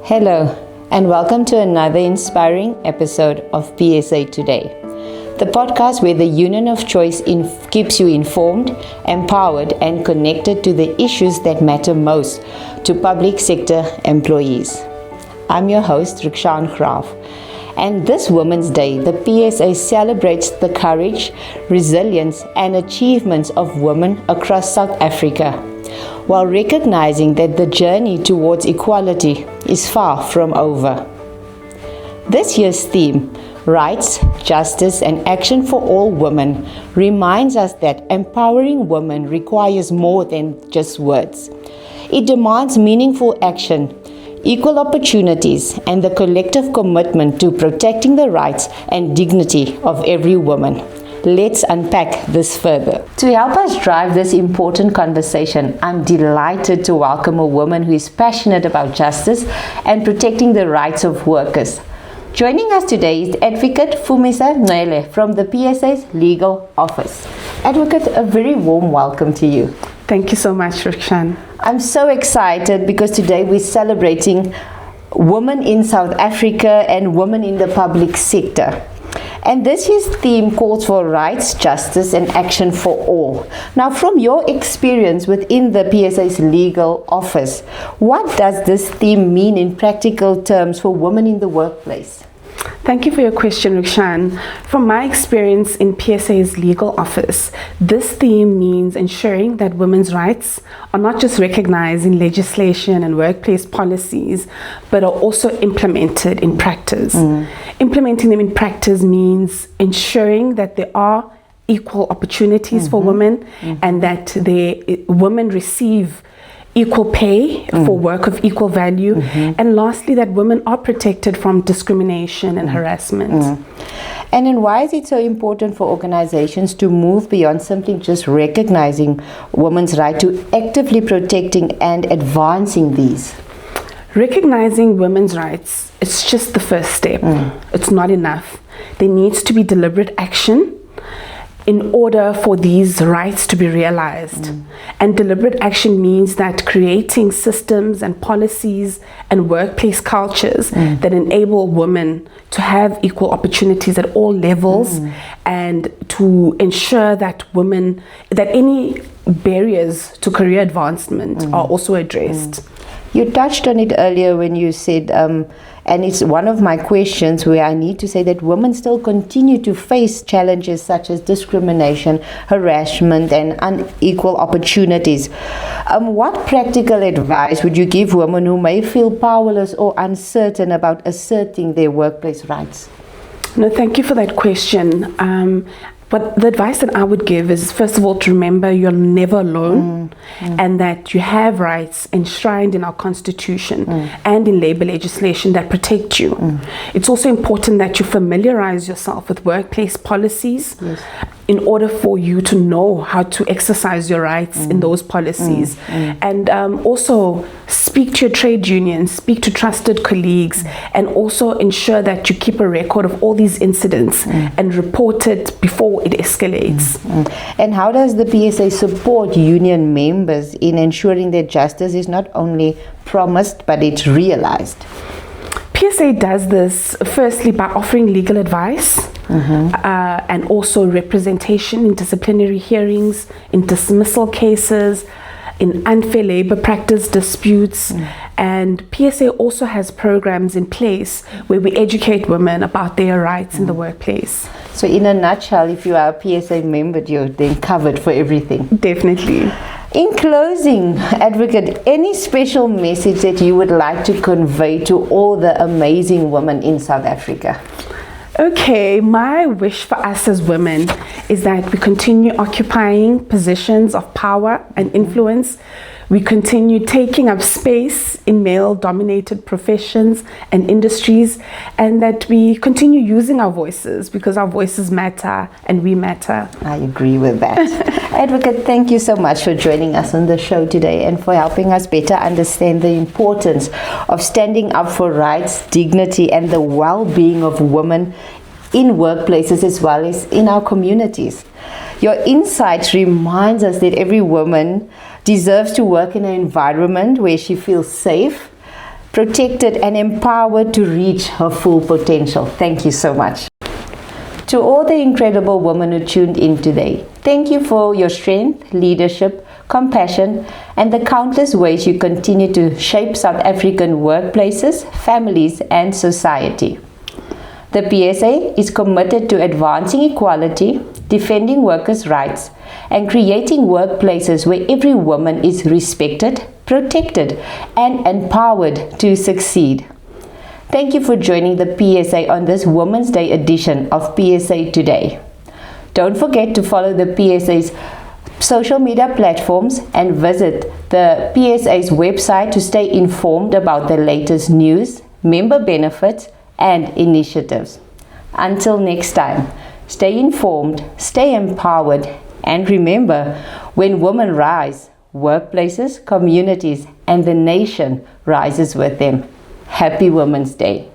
Hello, and welcome to another inspiring episode of PSA Today, the podcast where the union of choice keeps you informed, empowered, and connected to the issues that matter most to public sector employees. I'm your host, Rukshan Graaf, and this Women's Day, the PSA celebrates the courage, resilience, and achievements of women across South Africa, while recognizing that the journey towards equality is far from over. This year's theme, Rights, Justice, and Action for All Women, reminds us that empowering women requires more than just words. It demands meaningful action, equal opportunities, and the collective commitment to protecting the rights and dignity of every woman. Let's unpack this further. To help us drive this important conversation, I'm delighted to welcome a woman who is passionate about justice and protecting the rights of workers. Joining us today is Advocate Phumisa Ncele from the PSA's Legal Office. Advocate, a very warm welcome to you. Thank you so much, Rukshan. I'm so excited because today we're celebrating women in South Africa and women in the public sector. And this year's theme calls for rights, justice, and action for all. Now, from your experience within the PSA's legal office, what does this theme mean in practical terms for women in the workplace? Thank you for your question, Rukshan. From my experience in PSA's legal office, this theme means ensuring that women's rights are not just recognized in legislation and workplace policies, but are also implemented in practice. Implementing them in practice means ensuring that there are equal opportunities for women and that women receive equal pay for work of equal value, and lastly, that women are protected from discrimination and harassment. And then why is it so important for organizations to move beyond simply just recognizing women's right to actively protecting and advancing these? Recognizing women's rights, it's just the first step. It's not enough. There needs to be deliberate action in order for these rights to be realized. And deliberate action means that creating systems and policies and workplace cultures that enable women to have equal opportunities at all levels and to ensure that any barriers to career advancement are also addressed. You touched on it earlier when you said, and it's one of my questions where I need to say that women still continue to face challenges such as discrimination, harassment, and unequal opportunities. What practical advice would you give women who may feel powerless or uncertain about asserting their workplace rights? No, thank you for that question. But the advice that I would give is, first of all, to remember you're never alone and that you have rights enshrined in our Constitution and in labor legislation that protect you. It's also important that you familiarize yourself with workplace policies in order for you to know how to exercise your rights in those policies. And also speak to your trade unions, speak to trusted colleagues, and also ensure that you keep a record of all these incidents and report it before it escalates. And how does the PSA support union members in ensuring that justice is not only promised but it's realized? PSA does this firstly by offering legal advice and also representation in disciplinary hearings, in dismissal cases, in unfair labor practice disputes. And PSA also has programs in place where we educate women about their rights in the workplace. So in a nutshell, if you are a PSA member, you're then covered for everything. Definitely. In closing, Advocate, any special message that you would like to convey to all the amazing women in South Africa? Okay, my wish for us as women is that we continue occupying positions of power and influence. We continue taking up space in male-dominated professions and industries, and that we continue using our voices because our voices matter and we matter. I agree with that. Advocate, thank you so much for joining us on the show today and for helping us better understand the importance of standing up for rights, dignity, and the well-being of women in workplaces as well as in our communities. Your insights reminds us that every woman deserves to work in an environment where she feels safe, protected, and empowered to reach her full potential. Thank you so much. To all the incredible women who tuned in today, thank you for your strength, leadership, compassion, and the countless ways you continue to shape South African workplaces, families, and society. The PSA is committed to advancing equality, defending workers' rights, and creating workplaces where every woman is respected, protected, and empowered to succeed. Thank you for joining the PSA on this Women's Day edition of PSA Today. Don't forget to follow the PSA's social media platforms and visit the PSA's website to stay informed about the latest news, member benefits, and initiatives. Until next time, stay informed, stay empowered, and remember, when women rise, workplaces, communities, and the nation rises with them. Happy Women's Day.